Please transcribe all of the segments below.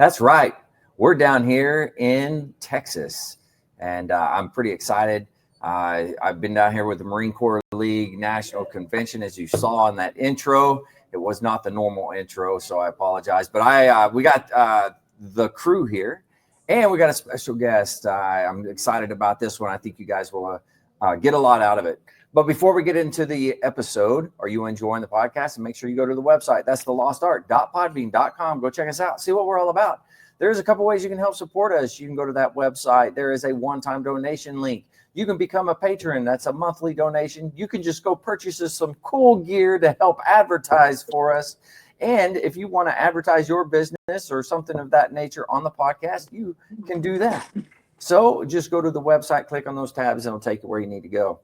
That's right. We're down here in Texas, and I'm pretty excited. I've been down here with the Marine Corps League National Convention, as you saw in that intro. It was not the normal intro, so I apologize. But we got the crew here, and we got a special guest. I'm excited about this one. I think you guys will get a lot out of it. But before we get into the episode, are you enjoying the podcast? And make sure you go to the website. That's thelostart.podbean.com. Go check us out. See what we're all about. There's a couple ways you can help support us. You can go to that website. There is a one-time donation link. You can become a patron. That's a monthly donation. You can just go purchase us some cool gear to help advertise for us. And if you want to advertise your business or something of that nature on the podcast, you can do that. So just go to the website, click on those tabs, and it'll take you where you need to go.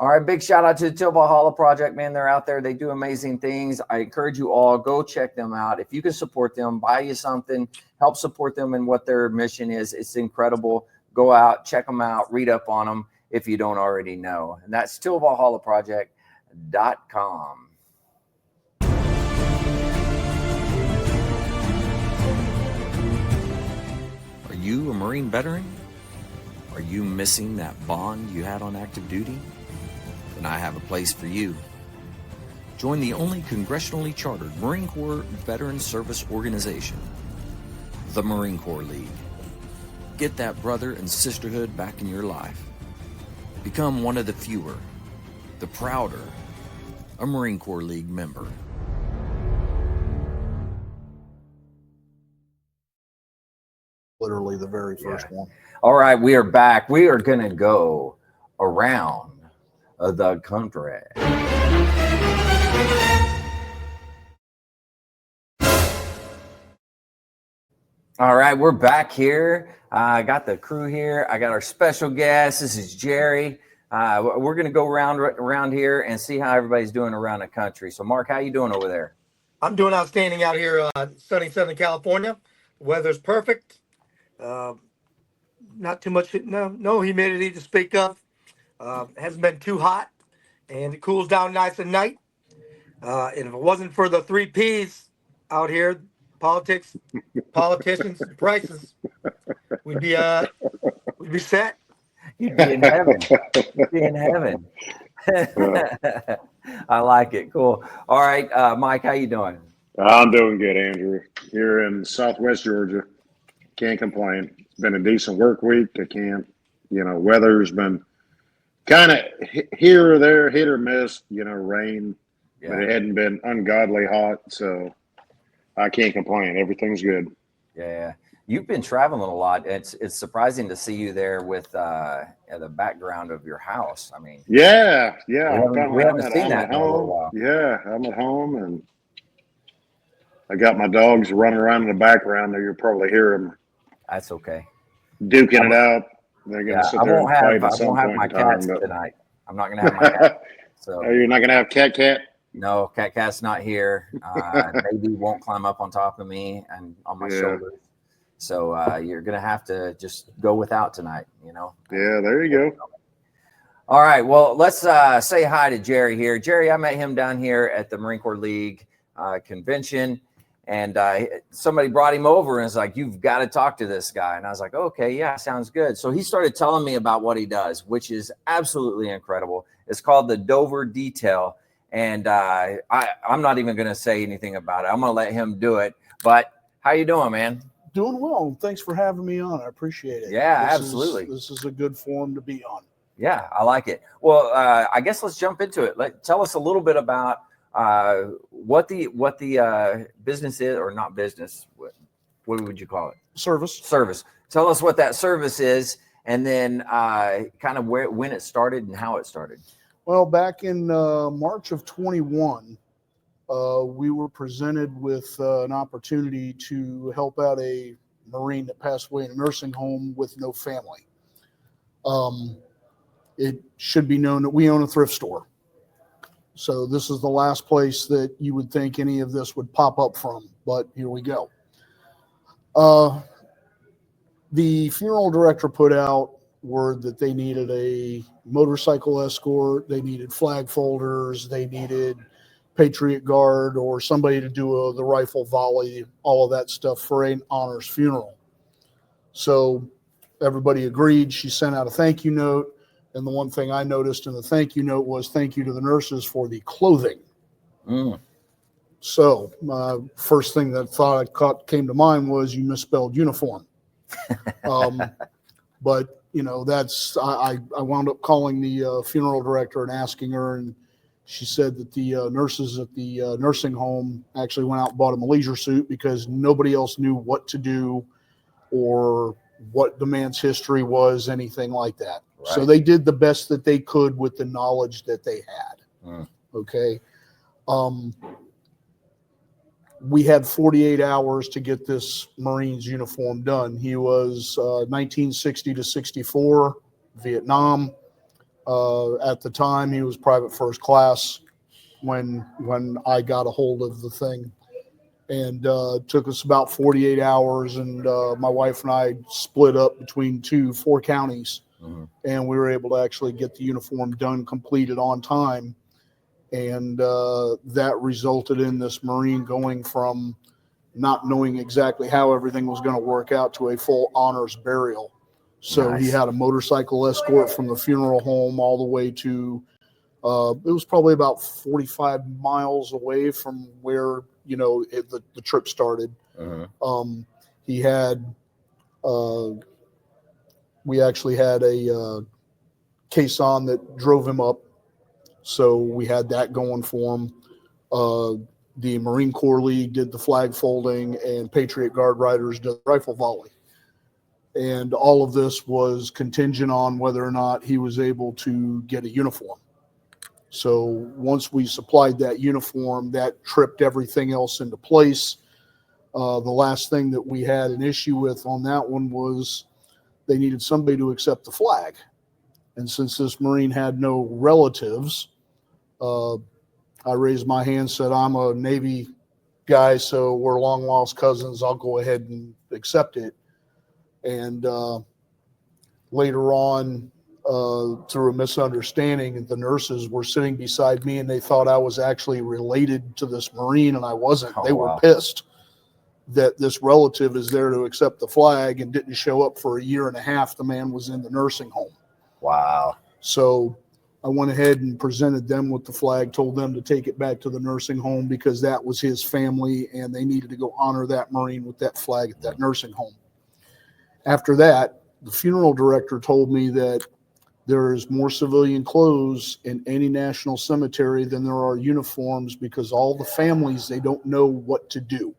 All right, big shout out to the Till Valhalla Project, man. They're out there. They do amazing things. I encourage you all, go check them out. If you can support them, buy you something, help support them in what their mission is. It's incredible. Go out, check them out, read up on them if you don't already know. And that's tillvalhallaproject.com. Are you a Marine veteran? Are you missing that bond you had on active duty? Then I have a place for you. Join the only congressionally chartered Marine Corps Veteran Service Organization, the Marine Corps League. Get that brother and sisterhood back in your life. Become one of the fewer, the prouder, a Marine Corps League member. Literally the very first one. All right, we are back. We are going to go around the country. All right, we're back here. I got the crew here. I got our special guest. This is Jerry. We're going to go around here and see how everybody's doing around the country. So, Mark, how you doing over there? I'm doing outstanding out here, sunny Southern California. The weather's perfect. Not too much, no humidity to speak of. Hasn't been too hot, and it cools down nice at night. And if it wasn't for the 3 Ps out here, politics, politicians, prices, we'd be set. You'd be in heaven. You'd be in heaven. I like it. Cool. All right, Mike, how you doing? I'm doing good, Andrew. Here in Southwest Georgia, can't complain. It's been a decent work week. I can't, weather's been kind of here or there, hit or miss, rain, but it hadn't been ungodly hot, so I can't complain. Everything's good. Yeah. You've been traveling a lot. It's surprising to see you there with the background of your house. I mean, we haven't seen that in a little while. Yeah, I'm at home, and I got my dogs running around in the background there. You'll probably hear them. That's okay. Duking it out. They're going to sit there and fight at some point in time. I won't have my cats tonight. I'm not going to have my cat. So you're not going to have Cat? No, Cat's not here. Maybe won't climb up on top of me and on my shoulders. So you're going to have to just go without tonight, Yeah, there you go. All right. Well, let's say hi to Jerry here. Jerry, I met him down here at the Marine Corps League convention. And somebody brought him over and was like, you've got to talk to this guy. And I was like, okay, yeah, sounds good. So he started telling me about what he does, which is absolutely incredible. It's called the Dover Detail. And I'm not even going to say anything about it. I'm going to let him do it. But how you doing, man? Doing well. Thanks for having me on. I appreciate it. Yeah, absolutely. This is a good forum to be on. Yeah, I like it. Well, I guess let's jump into it. Tell us a little bit about what the business is, or not business. What would you call it? Service. Tell us what that service is, and then kind of when it started and how it started. Well, back in March of 21, we were presented with an opportunity to help out a Marine that passed away in a nursing home with no family. It should be known that we own a thrift store. So this is the last place that you would think any of this would pop up from, but here we go. The funeral director put out word that they needed a motorcycle escort, they needed flag folders, they needed Patriot Guard or somebody to do the rifle volley, all of that stuff for an honors funeral. So everybody agreed. She sent out a thank you note. And the one thing I noticed in the thank you note was thank you to the nurses for the clothing. So first thing that came to mind was you misspelled uniform. But, you know, I wound up calling the funeral director and asking her, and she said that the nurses at the nursing home actually went out and bought him a leisure suit because nobody else knew what to do or what the man's history was, anything like that. Right. So they did the best that they could with the knowledge that they had. Okay. We had 48 hours to get this Marine's uniform done. He was 1960 to 64, Vietnam. At the time, he was private first class when I got a hold of the thing. And it took us about 48 hours, and my wife and I split up between 4 counties, and we were able to actually get the uniform done, completed on time. And that resulted in this Marine going from not knowing exactly how everything was going to work out to a full honors burial. So Nice. He had a motorcycle escort from the funeral home all the way to, it was probably about 45 miles away from where, you know, the trip started. He had, we actually had a caisson that drove him up. So we had that going for him. The Marine Corps League did the flag folding, and Patriot Guard Riders did the rifle volley. And all of this was contingent on whether or not he was able to get a uniform. So once we supplied that uniform, that tripped everything else into place. The last thing that we had an issue with on that one was they needed somebody to accept the flag. And since this Marine had no relatives, I raised my hand, said, I'm a Navy guy, so we're long lost cousins. I'll go ahead and accept it. And later on, through a misunderstanding, the nurses were sitting beside me, and they thought I was actually related to this Marine, and I wasn't. They were pissed that this relative is there to accept the flag and didn't show up for a year and a half. The man was in the nursing home. Wow. So I went ahead and presented them with the flag, told them to take it back to the nursing home because that was his family, and they needed to go honor that Marine with that flag at that nursing home. After that, the funeral director told me that there is more civilian clothes in any national cemetery than there are uniforms because all the families, they don't know what to do.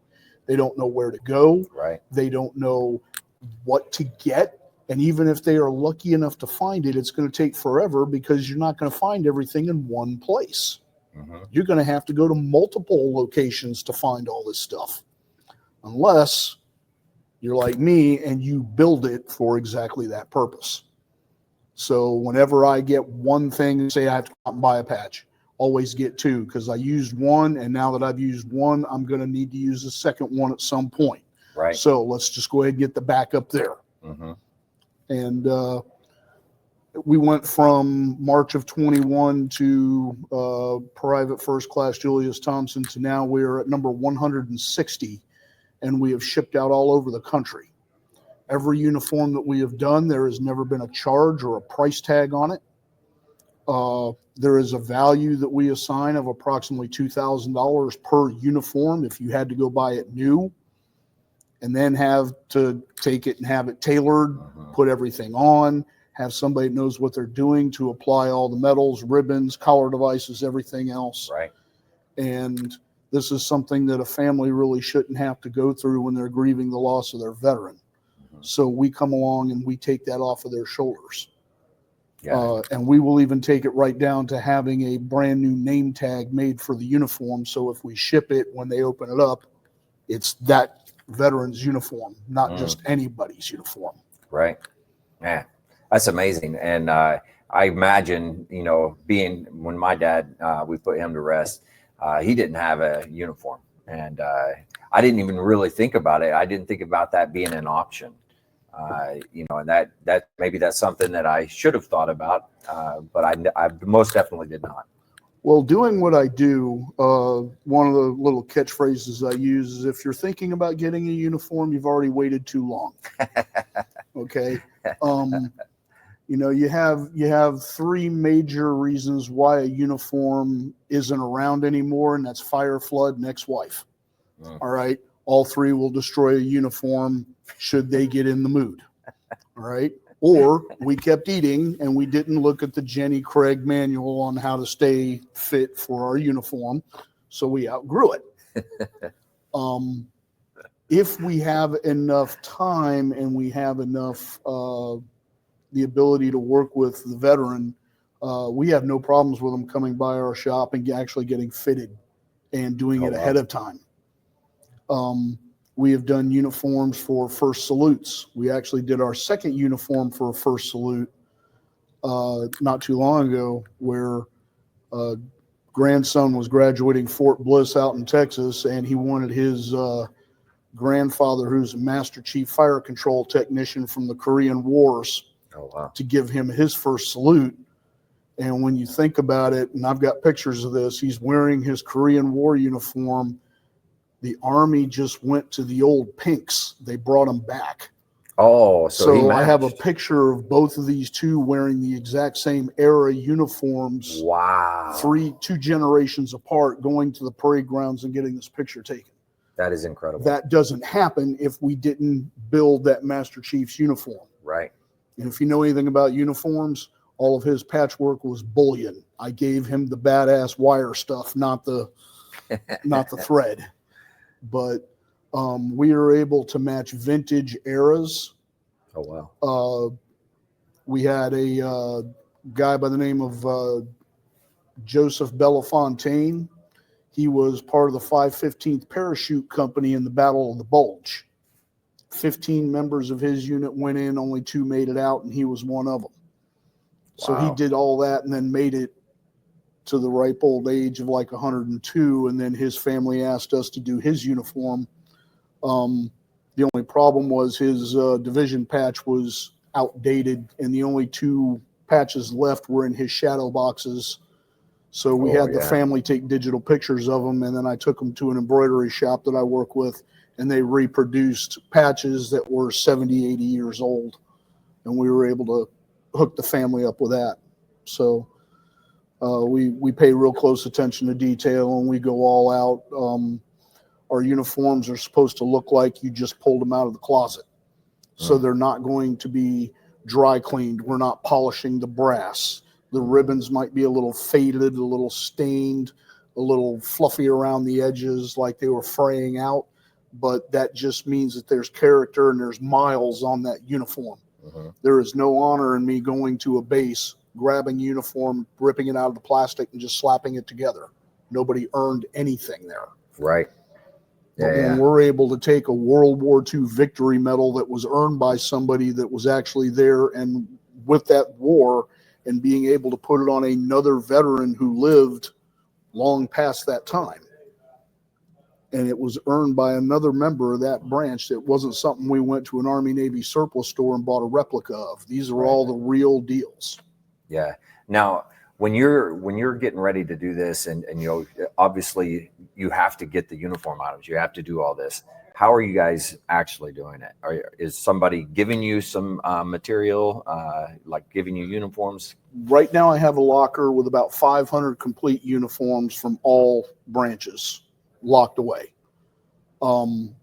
They don't know where to go. Right. They don't know what to get. And even if they are lucky enough to find it, it's going to take forever because you're not going to find everything in one place. You're going to have to go to multiple locations to find all this stuff. Unless you're like me and you build it for exactly that purpose. So whenever I get one thing, say I have to go out and buy a patch, always get 2 because I used one, and now that I've used one, I'm going to need to use the second one at some point. Right. So let's just go ahead and get the backup there. And we went from March of 21 to Private First Class Julius Thompson to now we're at number 160, and we have shipped out all over the country. Every uniform that we have done, there has never been a charge or a price tag on it. There is a value that we assign of approximately $2,000 per uniform if you had to go buy it new, and then have to take it and have it tailored, put everything on, have somebody that knows what they're doing to apply all the medals, ribbons, collar devices, everything else. Right. And this is something that a family really shouldn't have to go through when they're grieving the loss of their veteran. So we come along and we take that off of their shoulders. And we will even take it right down to having a brand new name tag made for the uniform. So if we ship it, when they open it up, it's that veteran's uniform, not just anybody's uniform. Right. Yeah, that's amazing. And I imagine, you know, when my dad, we put him to rest, he didn't have a uniform, and I didn't even really think about it. I didn't think about that being an option. You know, and that maybe that's something that I should have thought about, but I most definitely did not. Well, doing what I do, one of the little catchphrases I use is, if you're thinking about getting a uniform, you've already waited too long. Okay. You have three major reasons why a uniform isn't around anymore, and that's fire, flood, and ex-wife. All right. All three will destroy a uniform should they get in the mood. All right. Or we kept eating and we didn't look at the Jenny Craig manual on how to stay fit for our uniform, so we outgrew it. If we have enough time and we have enough the ability to work with the veteran, we have no problems with them coming by our shop and actually getting fitted and doing it ahead of time. We have done uniforms for first salutes. We actually did our second uniform for a first salute not too long ago, where grandson was graduating Fort Bliss out in Texas, and he wanted his grandfather, who's a Master Chief Fire Control Technician from the Korean Wars, to give him his first salute. And when you think about it, and I've got pictures of this, he's wearing his Korean War uniform. The Army just went to the old pinks. They brought them back. Oh, so I have a picture of both of these two wearing the exact same era uniforms. Wow. 2 generations apart, going to the parade grounds and getting this picture taken. That is incredible. That doesn't happen if we didn't build that Master Chief's uniform. Right. And if you know anything about uniforms, all of his patchwork was bullion. I gave him the badass wire stuff, not the thread. But we are able to match vintage eras. Oh, wow. We had a guy by the name of Joseph Belafontaine. He was part of the 515th Parachute Company in the Battle of the Bulge. 15 members of his unit went in, only 2 made it out, and he was one of them. So he did all that and then made it to the ripe old age of like 102, and then his family asked us to do his uniform. The only problem was his division patch was outdated, and the only 2 patches left were in his shadow boxes. So we had the family take digital pictures of them, and then I took them to an embroidery shop that I work with, and they reproduced patches that were 70, 80 years old, and we were able to hook the family up with that. So we pay real close attention to detail, and we go all out. Our uniforms are supposed to look like you just pulled them out of the closet. So they're not going to be dry cleaned. We're not polishing the brass. The ribbons might be a little faded, a little stained, a little fluffy around the edges, like they were fraying out. But that just means that there's character and there's miles on that uniform. There is no honor in me going to a base, grabbing uniform, ripping it out of the plastic, and just slapping it together. Nobody earned anything there. Right. But when we're able to take a World War II victory medal that was earned by somebody that was actually there and with that war, and being able to put it on another veteran who lived long past that time, and it was earned by another member of that branch, it wasn't something we went to an Army Navy surplus store and bought a replica of. These are all the real deals. Yeah. Now, when you're getting ready to do this, and obviously you have to get the uniform out of it, you have to do all this. How are you guys actually doing it? Is somebody giving you some material, like giving you uniforms? Right now I have a locker with about 500 complete uniforms from all branches locked away. And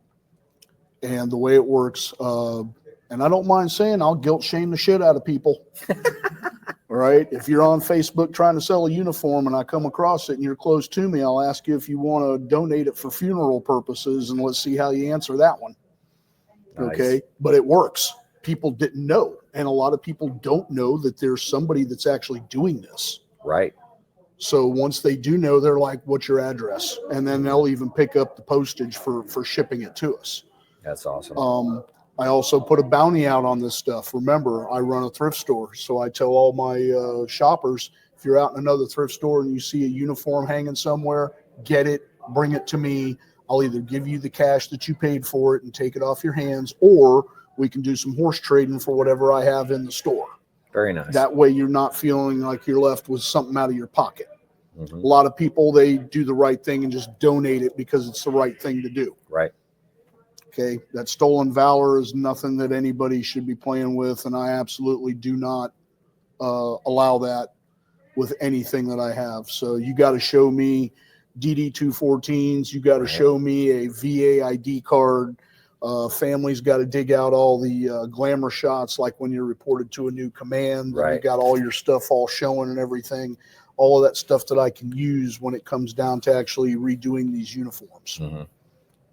the way it works, and I don't mind saying, I'll guilt shame the shit out of people. Right? If you're on Facebook trying to sell a uniform and I come across it and you're close to me, I'll ask you if you want to donate it for funeral purposes, and let's see how you answer that one. Nice. Okay? But it works. People didn't know. And a lot of people don't know that there's somebody that's actually doing this. Right. So once they do know, they're like, what's your address? And then they'll even pick up the postage for shipping it to us. That's awesome. I also put a bounty out on this stuff. Remember, I run a thrift store. So I tell all my shoppers, if you're out in another thrift store and you see a uniform hanging somewhere, get it, bring it to me. I'll either give you the cash that you paid for it and take it off your hands, or we can do some horse trading for whatever I have in the store. Very nice. That way you're not feeling like you're left with something out of your pocket. A lot of people, they do the right thing and just donate it because it's the right thing to do. Right. Okay. That stolen valor is nothing that anybody should be playing with. And I absolutely do not allow that with anything that I have. So you got to show me DD-214s. You got to show me a VA ID card. Families got to dig out all the glamour shots, like when you're reported to a new command. Right. You got all your stuff all showing and everything. All of that stuff that I can use when it comes down to actually redoing these uniforms.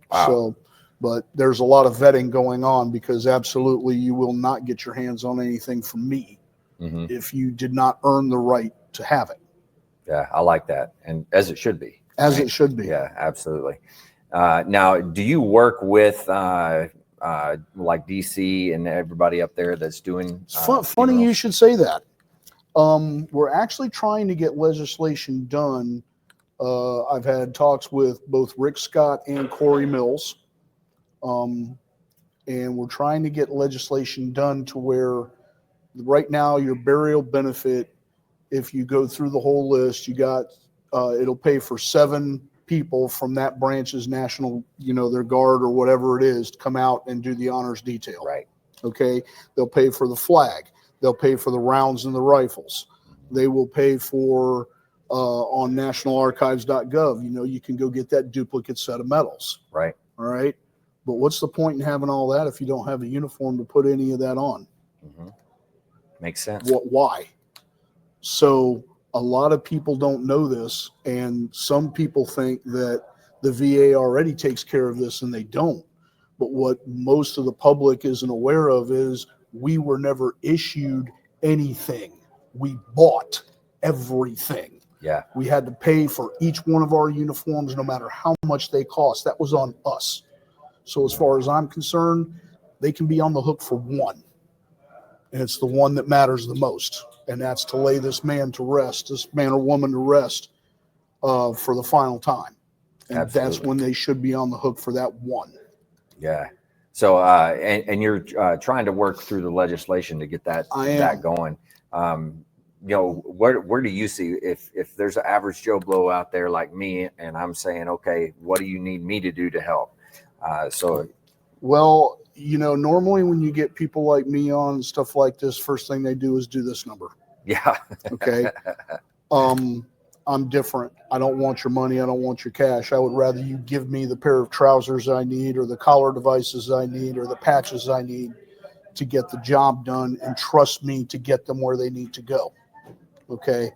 Wow. So, but there's a lot of vetting going on, because absolutely you will not get your hands on anything from me if you did not earn the right to have it. Yeah, I like that. And as it should be. As it should be. Yeah, absolutely. Now, do you work with like DC and everybody up there that's doing? It's funny you should say that. We're actually trying to get legislation done. I've had talks with both Rick Scott and Corey Mills. And we're trying to get legislation done to where right now your burial benefit, if you go through the whole list, you got, it'll pay for 7 people from that branch's national, their guard or whatever it is, to come out and do the honors detail. Right. Okay. They'll pay for the flag. They'll pay for the rounds and the rifles. They will pay for, on nationalarchives.gov, you can go get that duplicate set of medals. Right. All right. But what's the point in having all that if you don't have a uniform to put any of that on? Makes sense. Why? So a lot of people don't know this, and some people think that the VA already takes care of this, and they don't. But what most of the public isn't aware of is we were never issued anything. We bought everything. Yeah. We had to pay for each one of our uniforms, no matter how much they cost. That was on us. So as far as I'm concerned, they can be on the hook for one. And it's the one that matters the most. And that's to lay this man to rest, this man or woman to rest for the final time. And Absolutely. That's when they should be on the hook for that one. Yeah. So, and you're trying to work through the legislation to get that going. Where do you see if there's an average Joe Blow out there like me, and I'm saying, okay, what do you need me to do to help? Well, normally when you get people like me on stuff like this, first thing they do is do this number. Yeah. Okay. I'm different. I don't want your money. I don't want your cash. I would rather you give me the pair of trousers I need, or the collar devices I need, or the patches I need to get the job done, and trust me to get them where they need to go. Okay.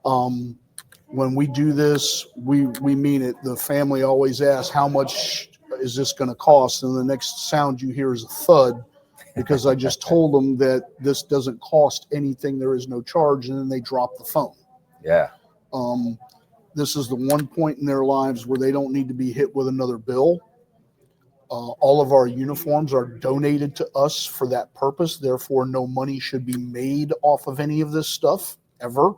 When we do this, we mean it. The family always asks, how much is this going to cost? And the next sound you hear is a thud, because I just told them that this doesn't cost anything. There is no charge. And then they drop the phone. Yeah. This is the one point in their lives where they don't need to be hit with another bill. All of our uniforms are donated to us for that purpose. Therefore, no money should be made off of any of this stuff ever.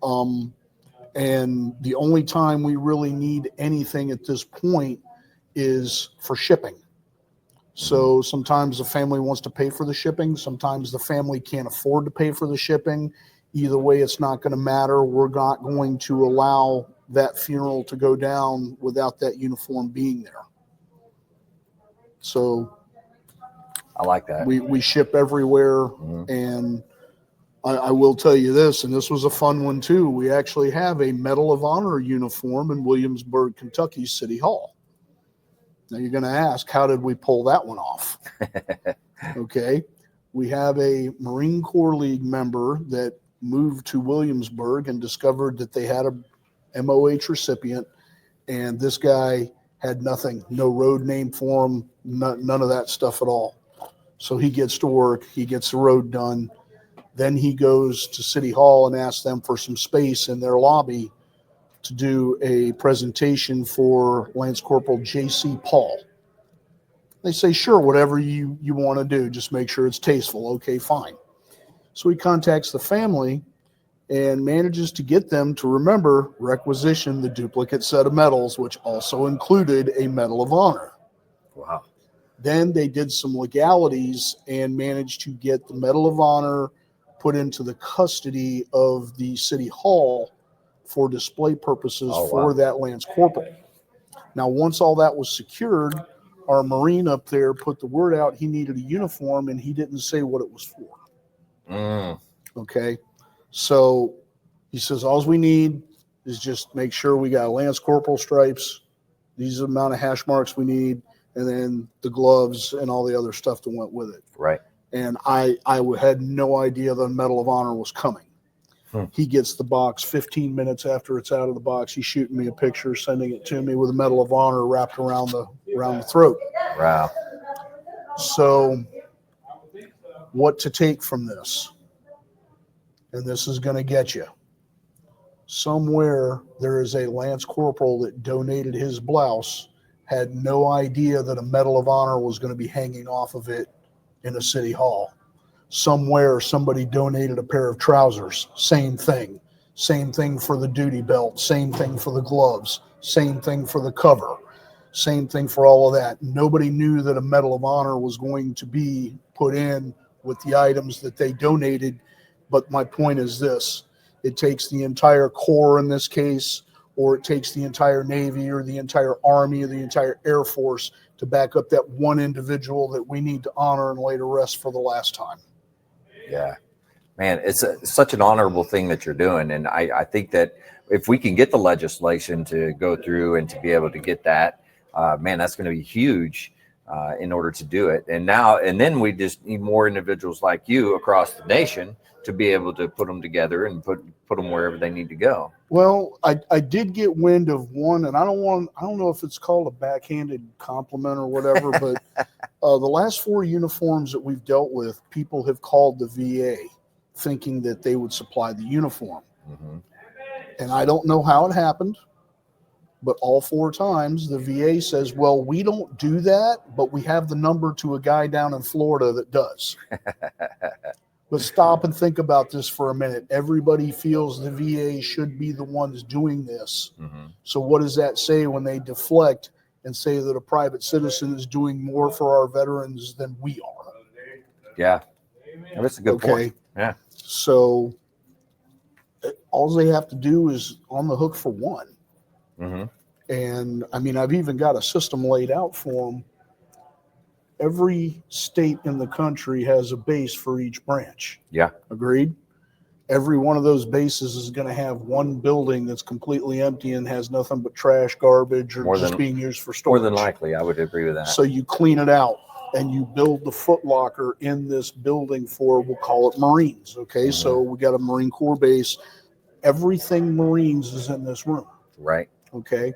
And the only time we really need anything at this point is for shipping. So sometimes the family wants to pay for the shipping. Sometimes the family can't afford to pay for the shipping. Either way, it's not going to matter. We're not going to allow that funeral to go down without that uniform being there. So I like that. We ship everywhere. And I will tell you this, and this was a fun one too. We actually have a Medal of Honor uniform in Williamsburg, Kentucky City Hall. Now you're going to ask, how did we pull that one off? Okay. We have a Marine Corps League member that moved to Williamsburg and discovered that they had a MOH recipient, and this guy had nothing, no road name for him, none of that stuff at all. So he gets to work, he gets the road done. Then he goes to City Hall and asks them for some space in their lobby to do a presentation for Lance Corporal J.C. Paul. They say, sure, whatever you want to do, just make sure it's tasteful. Okay, fine. So he contacts the family and manages to get them to requisition the duplicate set of medals, which also included a Medal of Honor. Wow. Then they did some legalities and managed to get the Medal of Honor put into the custody of the City Hall for display purposes Oh, for wow. that Lance Corporal. Now, once all that was secured, our Marine up there put the word out he needed a uniform, and he didn't say what it was for. Okay. So he says, all we need is just make sure we got Lance Corporal stripes. These are the amount of hash marks we need, and then the gloves and all the other stuff that went with it. Right. And I had no idea the Medal of Honor was coming. He gets the box 15 minutes after it's out of the box. He's shooting me a picture, sending it to me with a Medal of Honor wrapped around the throat. Wow. So what to take from this? And this is going to get you. Somewhere there is a Lance Corporal that donated his blouse, had no idea that a Medal of Honor was going to be hanging off of it in a city hall. Somewhere somebody donated a pair of trousers. Same thing. Same thing for the duty belt. Same thing for the gloves. Same thing for the cover. Same thing for all of that. Nobody knew that a Medal of Honor was going to be put in with the items that they donated. But my point is this. It takes the entire Corps in this case, or it takes the entire Navy or the entire Army or the entire Air Force to back up that one individual that we need to honor and lay to rest for the last time. Yeah, man, it's such an honorable thing that you're doing. And I think that if we can get the legislation to go through and to be able to get that, man, that's going to be huge in order to do it. And then we just need more individuals like you across the nation to be able to put them together and put them wherever they need to go. Well, I did get wind of one, and I don't know if it's called a backhanded compliment or whatever, but the last 4 uniforms that we've dealt with, people have called the VA thinking that they would supply the uniform. Mm-hmm. And I don't know how it happened, but all 4 times the VA says, well, we don't do that, but we have the number to a guy down in Florida that does. But stop and think about this for a minute. Everybody feels the VA should be the ones doing this. Mm-hmm. So what does that say when they deflect and say that a private citizen is doing more for our veterans than we are? Yeah, that's a good point. Yeah. So all they have to do is on the hook for one. Mm-hmm. And I mean, I've even got a system laid out for them. Every state in the country has a base for each branch. Yeah. Agreed? Every one of those bases is going to have one building that's completely empty and has nothing but trash, garbage, or just being used for storage. More than likely, I would agree with that. So you clean it out and you build the Foot Locker in this building for, we'll call it Marines. Okay. Mm-hmm. So we got a Marine Corps base. Everything Marines is in this room. Right. Okay.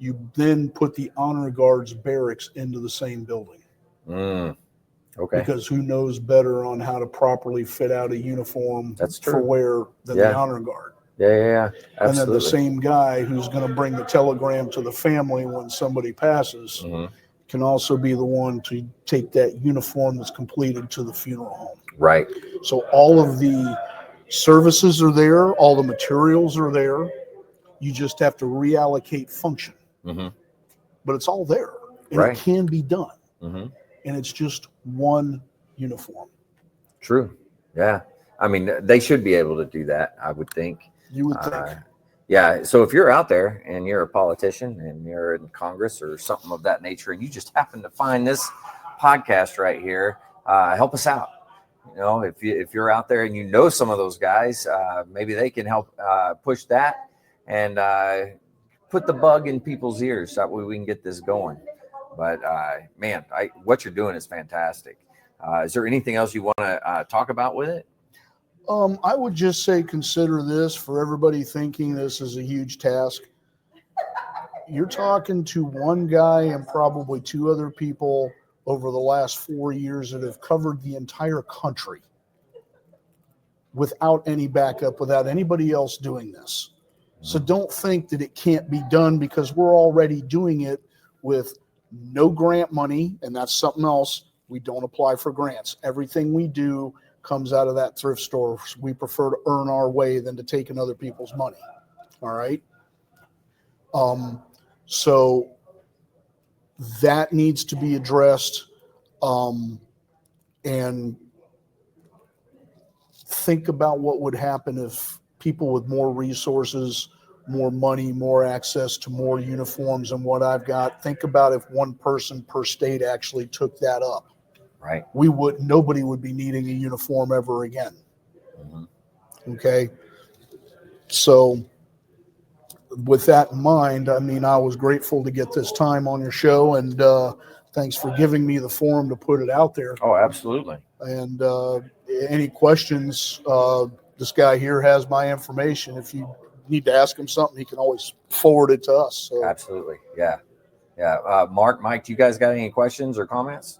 You then put the Honor Guards barracks into the same building. Okay. Because who knows better on how to properly fit out a uniform for wear than the Honor Guard? Yeah. Absolutely. And then the same guy who's going to bring the telegram to the family when somebody passes can also be the one to take that uniform that's completed to the funeral home. Right. So all of the services are there. All the materials are there. You just have to reallocate function. Mm-hmm. But it's all there. And it can be done. Mm-hmm. And it's just one uniform. True. Yeah. I mean, they should be able to do that, I would think. You would think. Yeah. So if you're out there and you're a politician and you're in Congress or something of that nature, and you just happen to find this podcast right here, help us out. You know, if you're out there and you know some of those guys, maybe they can help push that and put the bug in people's ears so that way we can get this going. But man, what you're doing is fantastic. Is there anything else you want to talk about with it? I would just say consider this for everybody thinking this is a huge task. You're talking to one guy and probably 2 other people over the last 4 years that have covered the entire country without any backup, without anybody else doing this. So don't think that it can't be done, because we're already doing it with no grant money, and that's something else. We don't apply for grants. Everything we do comes out of that thrift store. We prefer to earn our way than to take in other people's money. All right. So that needs to be addressed. And think about what would happen if people with more resources, more money, more access to more uniforms than what I've got. Think about if one person per state actually took that up. Right. Nobody would be needing a uniform ever again. Mm-hmm. Okay. So with that in mind, I mean, I was grateful to get this time on your show, and thanks for giving me the forum to put it out there. Oh, absolutely. And any questions, this guy here has my information. If you need to ask him something, he can always forward it to us. So. Absolutely. Yeah. Yeah. Mike, do you guys got any questions or comments?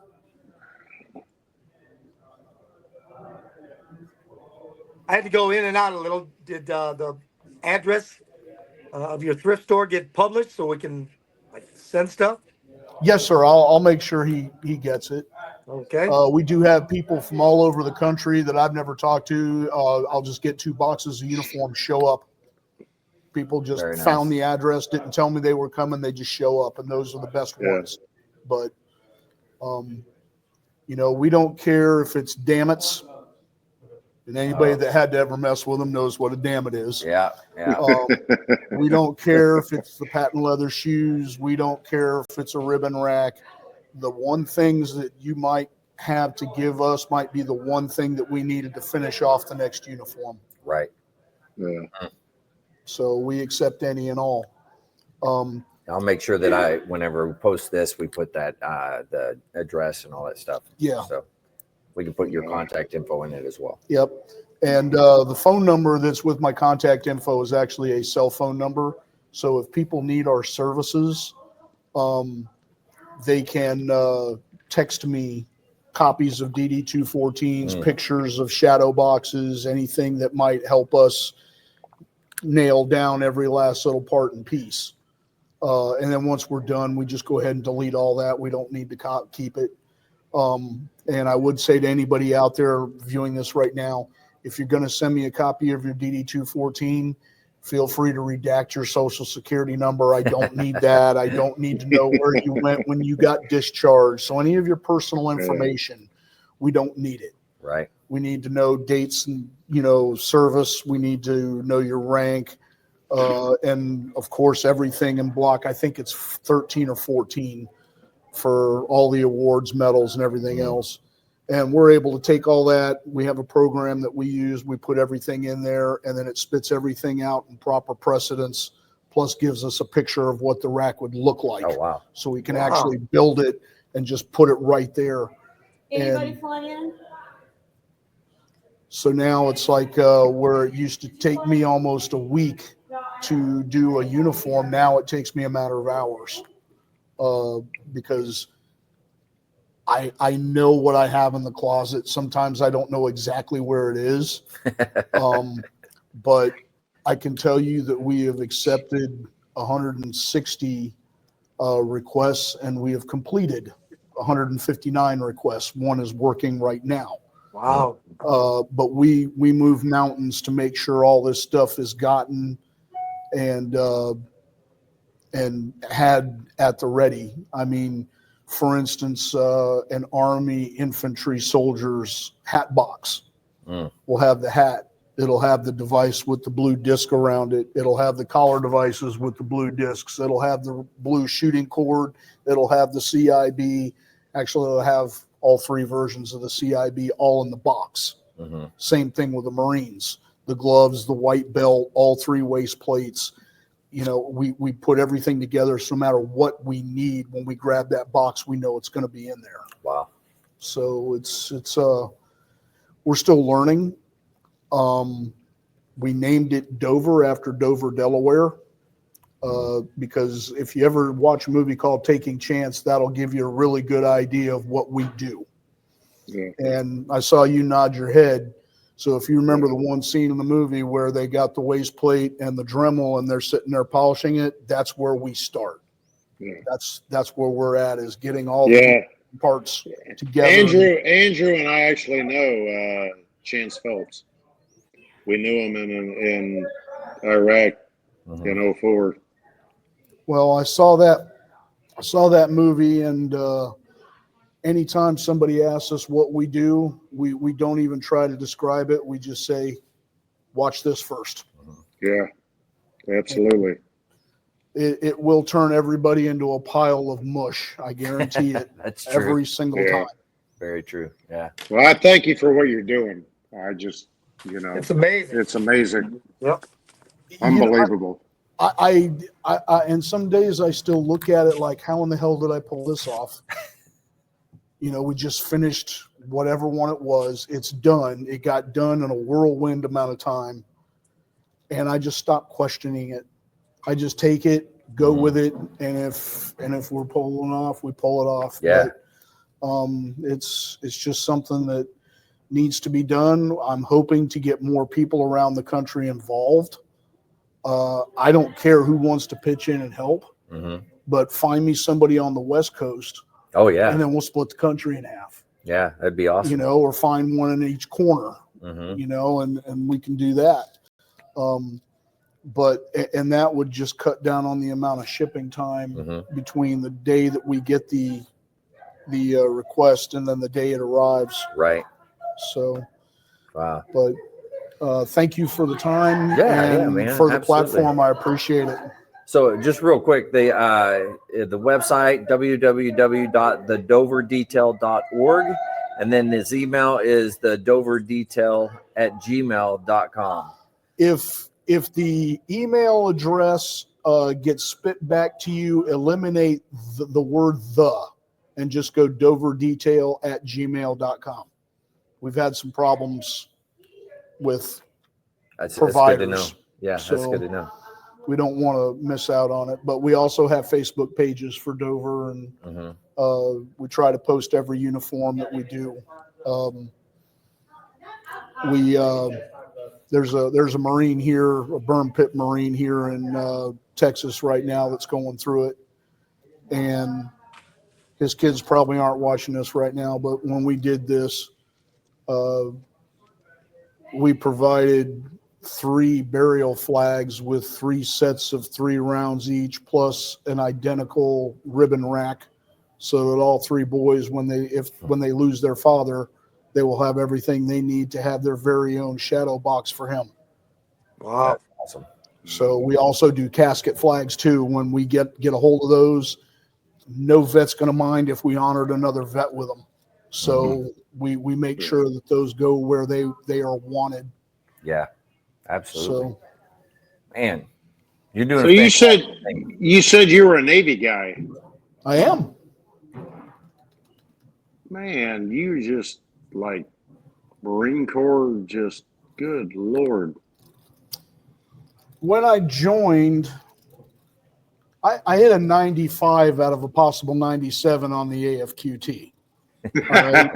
I had to go in and out a little. Did the address of your thrift store get published so we can send stuff? Yes, sir. I'll make sure he gets it. Okay. We do have people from all over the country that I've never talked to. I'll just get 2 boxes of uniforms, show up. People just found the address, didn't tell me they were coming. They just show up, and those are the best ones. But, we don't care if it's dammits. And anybody that had to ever mess with them knows what a damn it is. Yeah, yeah. We don't care if it's the patent leather shoes. We don't care if it's a ribbon rack. The one things that you might have to give us might be the one thing that we needed to finish off the next uniform. Right. Yeah. So we accept any and all. I'll make sure that whenever we post this, we put that the address and all that stuff. Yeah. So we can put your contact info in it as well. Yep. And the phone number that's with my contact info is actually a cell phone number. So if people need our services, they can text me copies of DD-214s, pictures of shadow boxes, anything that might help us nail down every last little part and piece. And then once we're done, we just go ahead and delete all that. We don't need to keep it. And I would say to anybody out there viewing this right now, if you're going to send me a copy of your DD-214, feel free to redact your social security number. I don't need that. I don't need to know where you went when you got discharged. So any of your personal information, we don't need it. Right. We need to know dates and, service. We need to know your rank. And of course, everything in block, I think it's 13 or 14 for all the awards, medals, and everything else. And we're able to take all that. We have a program that we use. We put everything in there, and then it spits everything out in proper precedence, plus gives us a picture of what the rack would look like. Oh, wow. So we can actually build it and just put it right there. Anybody fly in? So now it's like where it used to take me almost a week to do a uniform. Now it takes me a matter of hours because I know what I have in the closet. Sometimes I don't know exactly where it is. But I can tell you that we have accepted 160 requests, and we have completed 159 requests. One is working right now. Wow. But we move mountains to make sure all this stuff is gotten and had at the ready. I mean, for instance, an Army infantry soldier's hat box will have the hat. It'll have the device with the blue disc around it. It'll have the collar devices with the blue discs. It'll have the blue shooting cord. It'll have the CIB. Actually, it'll have all 3 versions of the CIB all in the box. Mm-hmm. Same thing with the Marines. The gloves, the white belt, all 3 waist plates. We put everything together, so no matter what we need, when we grab that box, we know it's going to be in there. Wow. So it's we're still learning. We named it Dover after Dover, Delaware, because if you ever watch a movie called Taking Chance, that'll give you a really good idea of what we do. Yeah. And I saw you nod your head. So if you remember the one scene in the movie where they got the waist plate and the Dremel and they're sitting there polishing it, that's where we start. Yeah. That's where we're at, is getting all the parts together. Andrew and I actually know Chance Phelps. We knew him in Iraq in 04. Well, I saw that movie, and anytime somebody asks us what we do, we don't even try to describe it. We just say watch this first. Yeah, absolutely. It will turn everybody into a pile of mush. I guarantee it. That's true. Every single Yeah. time. Very true. Yeah. Well, I thank you for what you're doing. I just, you know, It's amazing. it's amazing. Yep. Unbelievable. I and some days I still look at it like, how in the hell did I pull this off? You know, we just finished whatever one it was. It's done. It got done in a whirlwind amount of time. And I just stopped questioning it. I just take it, go with it, and if we're pulling off, we pull it off. Yeah. But it's just something that needs to be done. I'm hoping to get more people around the country involved. I don't care who wants to pitch in and help, but find me somebody on the West Coast. Oh yeah. And then we'll split the country in half. Yeah, that'd be awesome. You know, or find one in each corner. You know, and we can do that. But that would just cut down on the amount of shipping time between the day that we get the request and then the day it arrives. Right. So, wow. But thank you for the time. Yeah, and man. for the Absolutely. platform. I appreciate it. So just real quick, the website, www.thedoverdetail.org. And then his email is thedoverdetail@gmail.com. If the email address gets spit back to you, eliminate the word "the" and just go doverdetail@gmail.com. We've had some problems with That's providers. good to know. Yeah, that's So good to know. we don't want to miss out on it. But we also have Facebook pages for Dover, and we try to post every uniform that we do. There's a Marine here, a burn pit Marine here in Texas right now that's going through it, and his kids probably aren't watching this right now. But when we did this, we provided 3 burial flags with 3 sets of 3 rounds each, plus an identical ribbon rack, so that all 3 boys, when they lose their father, they will have everything they need to have their very own shadow box for him. Wow. That's awesome. So we also do casket flags too. When we get a hold of those, no vet's going to mind if we honored another vet with them. So we make sure that those go where they are wanted. Yeah, absolutely. So, man, you're doing. So a fantastic you said you were a Navy guy. I am. Man, you just like Marine Corps, just good Lord. When I joined, I hit a 95 out of a possible 97 on the AFQT. All right?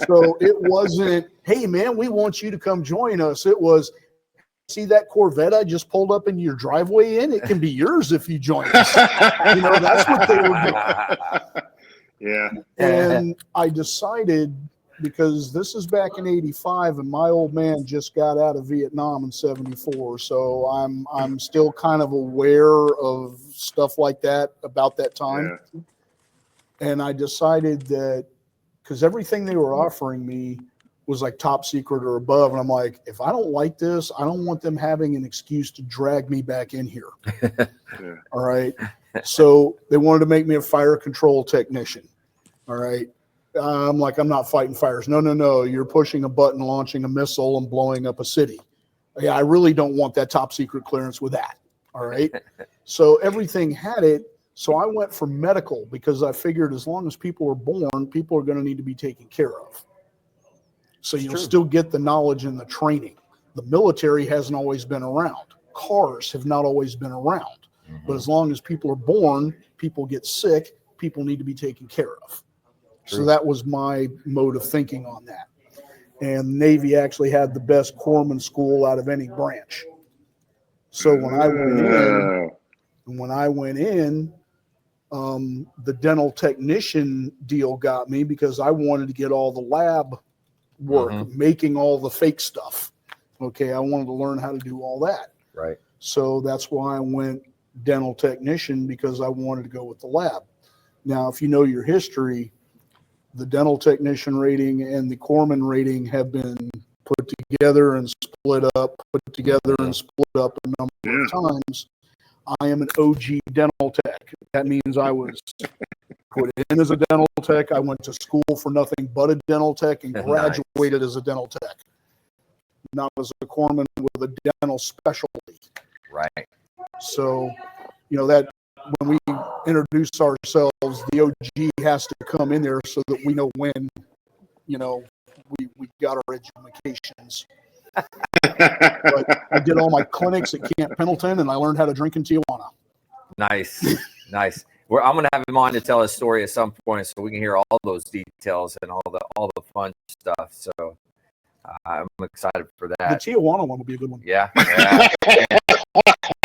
So it wasn't, hey, man, we want you to come join us. It was, see that Corvette I just pulled up in your driveway in? It can be yours if you join us. You know, that's what they were doing. Yeah. And I decided, because this is back in 85 and my old man just got out of Vietnam in 74. So I'm still kind of aware of stuff like that about that time. Yeah. And I decided that, because everything they were offering me was like top secret or above. And I'm like, if I don't like this, I don't want them having an excuse to drag me back in here. Yeah. All right. So they wanted to make me a fire control technician. All right. I'm like, I'm not fighting fires. No. You're pushing a button, launching a missile, and blowing up a city. Yeah, I really don't want that top secret clearance with that. All right. So everything had it. So I went for medical, because I figured as long as people are born, people are going to need to be taken care of. So you'll still get the knowledge and the training. The military hasn't always been around. Cars have not always been around. But as long as people are born, people get sick, people need to be taken care of. So that was my mode of thinking on that. And Navy actually had the best corpsman school out of any branch. So when I went in, the dental technician deal got me, because I wanted to get all the lab work, making all the fake stuff. Okay, I wanted to learn how to do all that. Right. So that's why I went dental technician, because I wanted to go with the lab. Now, if you know your history, the dental technician rating and the corpsman rating have been put together and split up, put together and split up a number of times. I am an OG dental tech. That means I was put in as a dental tech. I went to school for nothing but a dental tech and graduated as a dental tech. Not as a corpsman with a dental specialty. Right. So, that when we introduce ourselves, the OG has to come in there so that we know when, we got our educations. But I did all my clinics at Camp Pendleton, and I learned how to drink in Tijuana. Nice. I'm going to have him on to tell a story at some point, so we can hear all those details and all the fun stuff. So I'm excited for The that. Tijuana one will be a good one. Yeah. You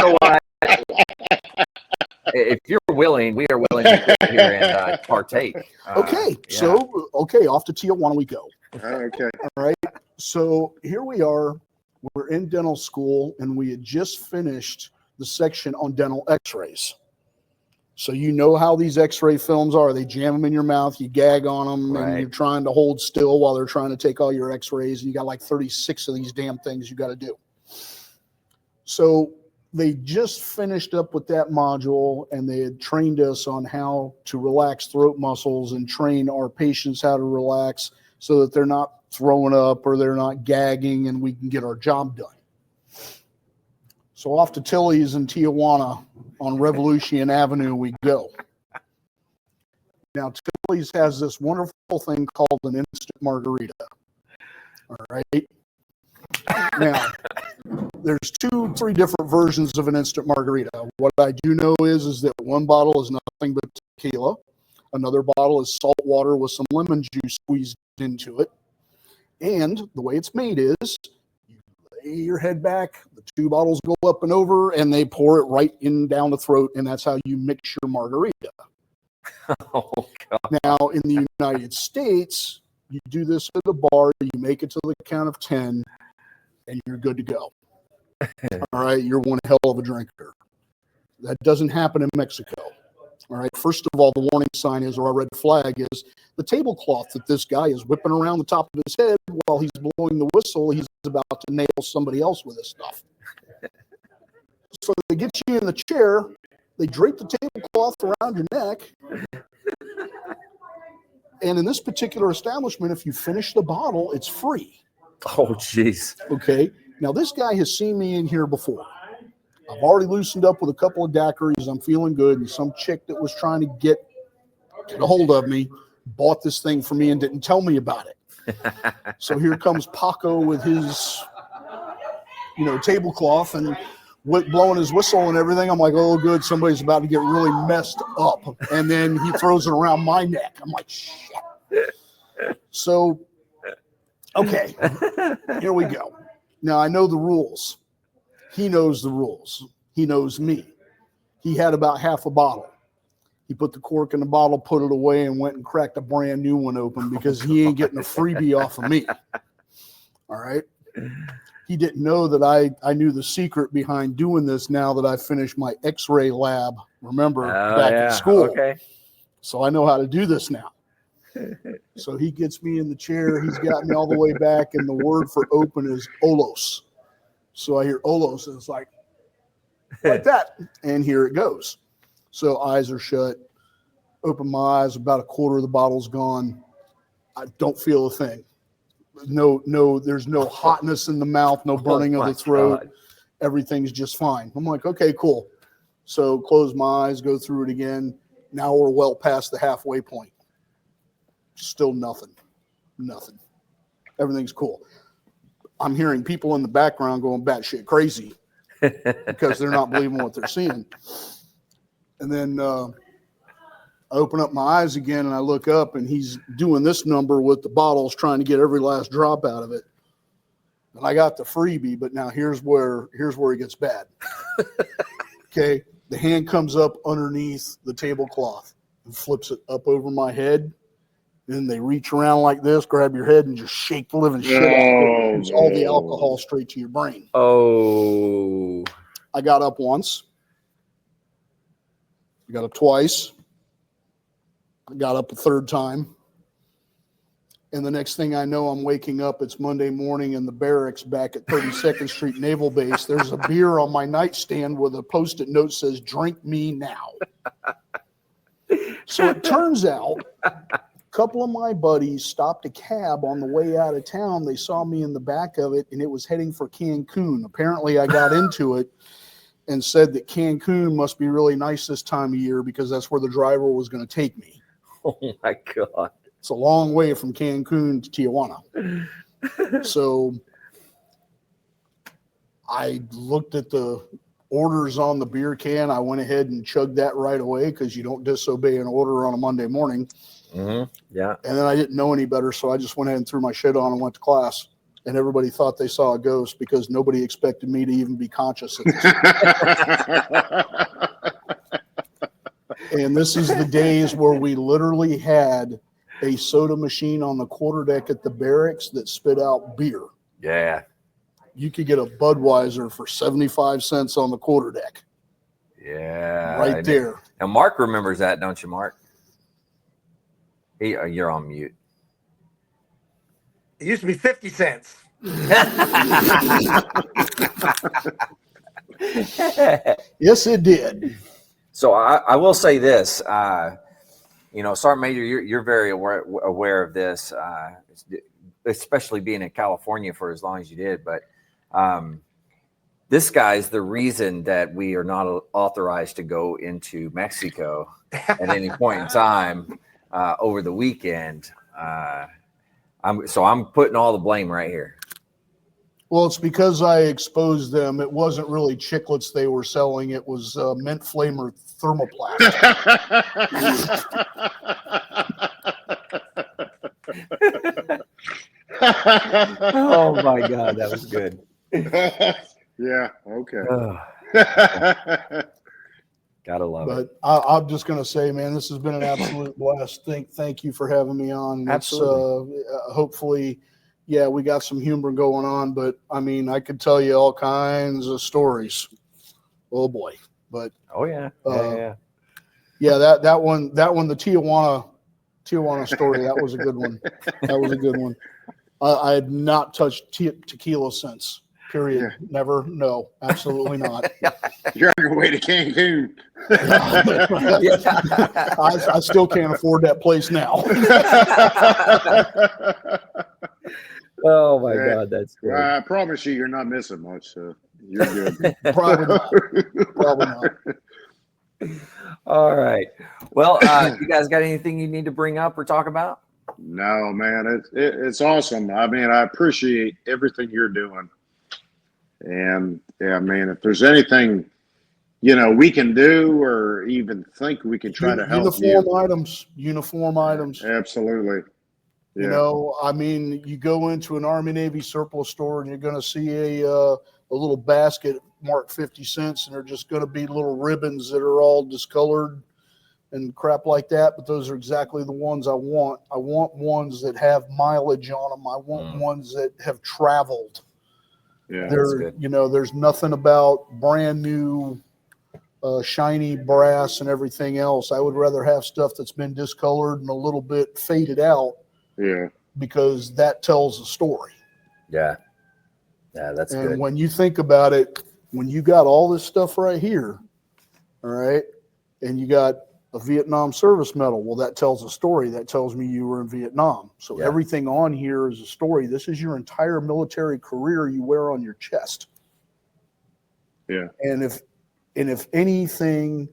know what? If you're willing, we are willing to sit here and partake. Okay, so off to Tijuana we go. Okay. All right. So here we are. We're in dental school, and we had just finished the section on dental x-rays. So you know how these x-ray films are. They jam them in your mouth, you gag on them, and you're trying to hold still while they're trying to take all your x-rays, and you got like 36 of these damn things you got to do. So they just finished up with that module, and they had trained us on how to relax throat muscles and train our patients how to relax so that they're not throwing up or they're not gagging, and we can get our job done. So off to Tilly's in Tijuana on Revolution Avenue we go. Now, Tilly's has this wonderful thing called an instant margarita. All right. Now, there's 2-3 different versions of an instant margarita. What I do know is that one bottle is nothing but tequila. Another bottle is salt water with some lemon juice squeezed into it. And the way it's made is you lay your head back, the 2 bottles go up and over, and they pour it right in down the throat, and that's how you mix your margarita. Oh, God. Now, in the United States, you do this at a bar, you make it to the count of 10, and you're good to go. All right, you're one hell of a drinker. That doesn't happen in Mexico. All right, first of all, the warning sign is, or a red flag is, the tablecloth that this guy is whipping around the top of his head while he's blowing the whistle, he's about to nail somebody else with this stuff. So they get you in the chair, they drape the tablecloth around your neck, and in this particular establishment, if you finish the bottle, it's free. Oh, jeez. Okay, now this guy has seen me in here before. I've already loosened up with a couple of daiquiris. I'm feeling good. And some chick that was trying to get a hold of me bought this thing for me and didn't tell me about it. So here comes Paco with his, tablecloth and blowing his whistle and everything. I'm like, oh, good. Somebody's about to get really messed up. And then he throws it around my neck. I'm like, shit. So, okay, here we go. Now I know the rules. He knows the rules. He knows me. He had about half a bottle. He put the cork in the bottle, put it away, and went and cracked a brand new one open because he ain't getting a freebie off of me. All right. He didn't know that I knew the secret behind doing this now that I finished my x-ray lab, remember, back at school. Okay. So I know how to do this now. So he gets me in the chair. He's got me all the way back, and the word for open is Olos. So I hear Olos, and it's like that. And here it goes. So eyes are shut. Open my eyes. About a quarter of the bottle's gone. I don't feel a thing. No, there's no hotness in the mouth, no burning of the throat. God. Everything's just fine. I'm like, okay, cool. So close my eyes, go through it again. Now we're well past the halfway point. Still nothing. Everything's cool. I'm hearing people in the background going batshit crazy because they're not believing what they're seeing. And then I open up my eyes again and I look up and he's doing this number with the bottles, trying to get every last drop out of it. And I got the freebie, but now here's where it gets bad. Okay, the hand comes up underneath the tablecloth and flips it up over my head. Then they reach around like this, grab your head, and just shake the living shit out of it. All the alcohol straight to your brain. Oh. I got up once. I got up twice. I got up a third time. And the next thing I know, I'm waking up. It's Monday morning in the barracks back at 32nd Street Naval Base. There's a beer on my nightstand with a Post-it note says, "Drink me now." So it turns out a couple of my buddies stopped a cab on the way out of town. They saw me in the back of it, and it was heading for Cancun. Apparently, I got into it and said that Cancun must be really nice this time of year because that's where the driver was going to take me. Oh, my God. It's a long way from Cancun to Tijuana. So I looked at the orders on the beer can. I went ahead and chugged that right away because you don't disobey an order on a Monday morning. Mm-hmm. Yeah. And then I didn't know any better, so I just went ahead and threw my shit on and went to class. And everybody thought they saw a ghost because nobody expected me to even be conscious at this point. And this is the days where we literally had a soda machine on the quarterdeck at the barracks that spit out beer. Yeah. You could get a Budweiser for 75 cents on the quarterdeck. Yeah. Right there. And Mark remembers that, don't you, Mark? You're on mute. It used to be 50 cents. Yes, it did. So I will say this, Sergeant Major, you're very aware of this, especially being in California for as long as you did. But this guy's the reason that we are not authorized to go into Mexico at any point in time over the weekend. I'm putting all the blame right here. Well, it's because I exposed them. It wasn't really chiclets they were selling. It was mint flamer thermoplast. Oh, my God. That was good. Yeah. Okay. Gotta love it. But I'm just going to say, man, this has been an absolute blast. Thank you for having me on. Absolutely. It's, hopefully, yeah, we got some humor going on, but I mean, I could tell you all kinds of stories. Oh boy. But Oh yeah. yeah, that one, the Tijuana story, that was a good one. That was a good one. I had not touched tequila since. Period. Yeah. Never. No, absolutely not. You're on your way to Cancun. I still can't afford that place now. Oh my Yeah. God, that's great. I promise you're not missing much. So you're good. Probably not. Probably not. All right. Well, you guys got anything you need to bring up or talk about? No, man, it's awesome. I mean, I appreciate everything you're doing. And yeah, man, if there's anything, we can do or even think we can try to help Uniform items. Absolutely. Yeah. I mean, you go into an Army Navy surplus store and you're going to see a little basket marked 50 cents, and they're just going to be little ribbons that are all discolored and crap like that. But those are exactly the ones I want. I want ones that have mileage on them. I want ones that have traveled. Yeah, there's nothing about brand new, shiny brass and everything else. I would rather have stuff that's been discolored and a little bit faded out. Yeah, because that tells a story. Yeah, that's good. And when you think about it, when you got all this stuff right here, all right, and you got a Vietnam service medal, well, that tells a story. That tells me you were in Vietnam. So everything on here is a story. This is your entire military career you wear on your chest. Yeah. And if anything,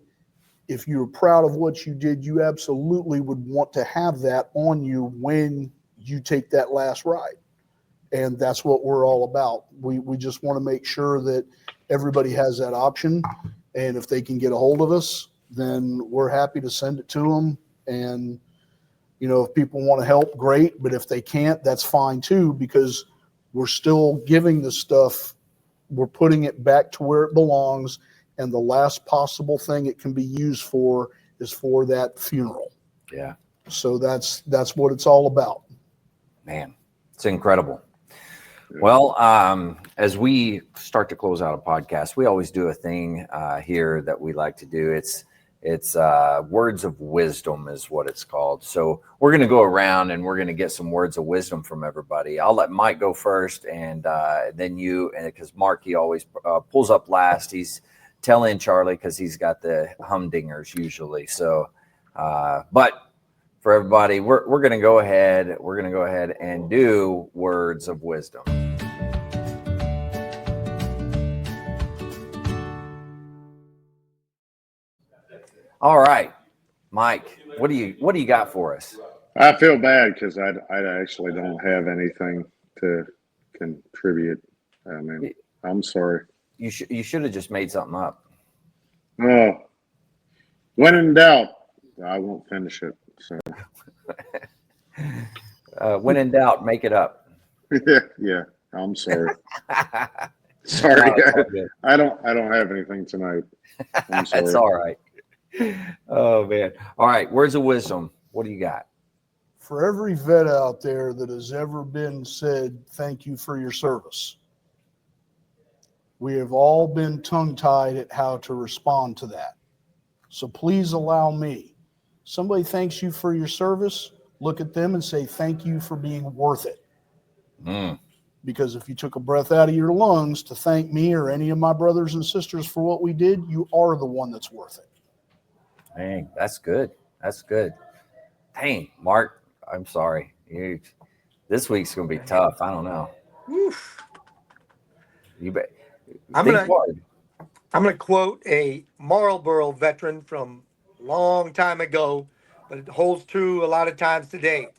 if you're proud of what you did, you absolutely would want to have that on you when you take that last ride. And that's what we're all about. We just want to make sure that everybody has that option. And if they can get a hold of us, then we're happy to send it to them. And, if people want to help, great. But if they can't, that's fine too, because we're still giving the stuff. We're putting it back to where it belongs. And the last possible thing it can be used for is for that funeral. Yeah. So that's what it's all about. Man, it's incredible. Well, as we start to close out a podcast, we always do a thing here that we like to do. It's It's words of wisdom is what it's called. So we're going to go around and we're going to get some words of wisdom from everybody. I'll let Mike go first, and then you, and because Mark, he always pulls up last. He's telling Charlie because he's got the humdingers usually. So, but for everybody, we're going to go ahead. We're going to go ahead and do words of wisdom. All right, Mike, what do you got for us? I feel bad because I actually don't have anything to contribute. I mean, I'm sorry. You should have just made something up. Oh, when in doubt, I won't finish it. So when in doubt, make it up. yeah. I'm sorry. Sorry, No, I don't have anything tonight. I'm sorry. That's all right. Oh man. All right. Words of wisdom. What do you got? For every vet out there that has ever been said, thank you for your service, we have all been tongue-tied at how to respond to that. So please allow me. Somebody thanks you for your service, look at them and say, thank you for being worth it. Because if you took a breath out of your lungs to thank me or any of my brothers and sisters for what we did, you are the one that's worth it. Dang, that's good. That's good. Dang, Mark, I'm sorry. This week's gonna be tough. I don't know. Oof. You bet. I'm gonna quote a Marlboro veteran from a long time ago, but it holds true a lot of times today.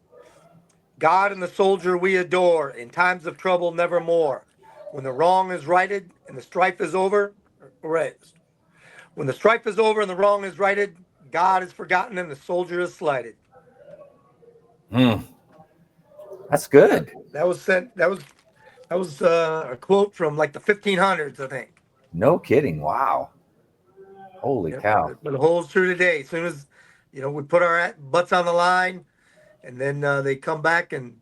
God and the soldier we adore, in times of trouble nevermore. When the wrong is righted and the strife is over, when the strife is over and the wrong is righted, God is forgotten and the soldier is slighted. That's good. That was a quote from like the 1500s, I think. No kidding. Wow. Holy cow. But it holds true today. As soon as we put our butts on the line, and then they come back and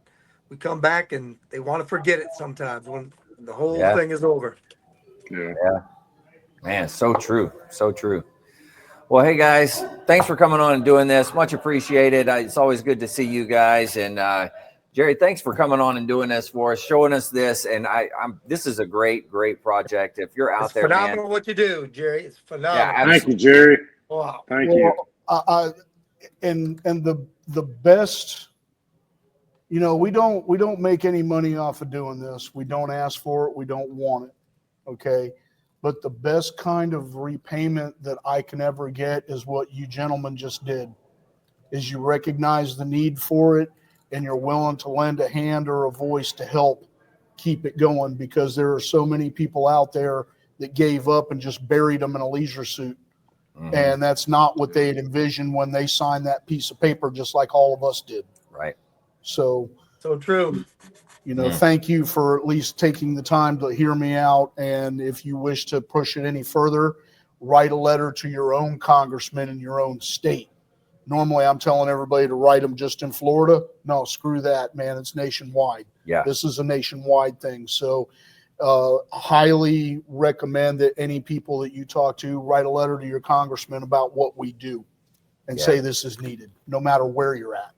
we come back and they want to forget it sometimes when the whole thing is over. Yeah. Man, so true. So true. Well, hey guys, thanks for coming on and doing this. Much appreciated. It's always good to see you guys. And Jerry, thanks for coming on and doing this for us, showing us this. And this is a great project. If you're out there, phenomenal, man, what you do, Jerry. It's phenomenal. Yeah, Thank you, Jerry. Wow. Thank you. And the best, we don't make any money off of doing this. We don't ask for it. We don't want it. Okay. But the best kind of repayment that I can ever get is what you gentlemen just did, is you recognize the need for it and you're willing to lend a hand or a voice to help keep it going, because there are so many people out there that gave up and just buried them in a leisure suit. And that's not what they had envisioned when they signed that piece of paper, just like all of us did. Right. So true. Thank you for at least taking the time to hear me out. And if you wish to push it any further, write a letter to your own congressman in your own state. Normally, I'm telling everybody to write them just in Florida. No, screw that, man. It's nationwide. Yeah. This is a nationwide thing. So highly recommend that any people that you talk to write a letter to your congressman about what we do and say this is needed, no matter where you're at.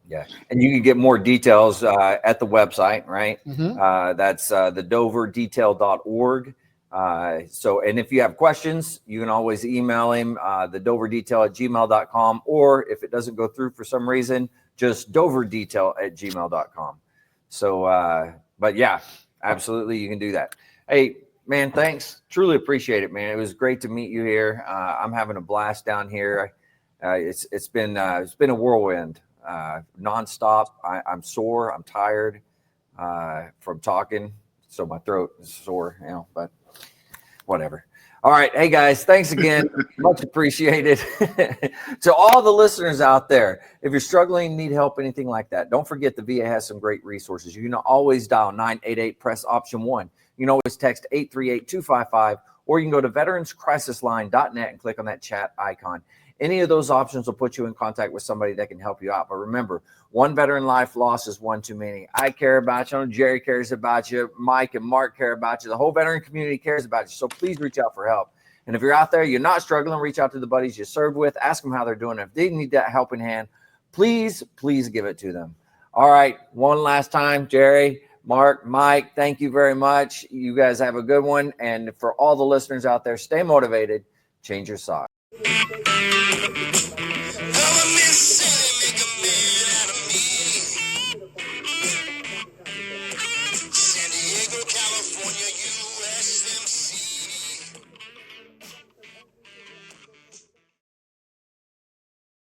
Yeah. And you can get more details at the website, right? That's the doverdetail.org. And if you have questions, you can always email him, thedoverdetail@gmail.com, or if it doesn't go through for some reason, just doverdetail@gmail.com. So, but yeah, absolutely. You can do that. Hey, man, thanks. Truly appreciate it, man. It was great to meet you here. I'm having a blast down here. It's been a whirlwind, nonstop. I'm sore. I'm tired from talking. So my throat is sore, but whatever. All right. Hey guys, thanks again. Much appreciated. To all the listeners out there, if you're struggling, need help, anything like that, don't forget the VA has some great resources. You can always dial 988, press option 1. You can always text 838-255, or you can go to veteranscrisisline.net and click on that chat icon. Any of those options will put you in contact with somebody that can help you out. But remember, one veteran life lost is one too many. I care about you. I know Jerry cares about you. Mike and Mark care about you. The whole veteran community cares about you. So please reach out for help. And if you're out there, you're not struggling, reach out to the buddies you served with, ask them how they're doing. If they need that helping hand, please give it to them. All right, one last time, Jerry, Mark, Mike, thank you very much. You guys have a good one. And for all the listeners out there, stay motivated, change your socks.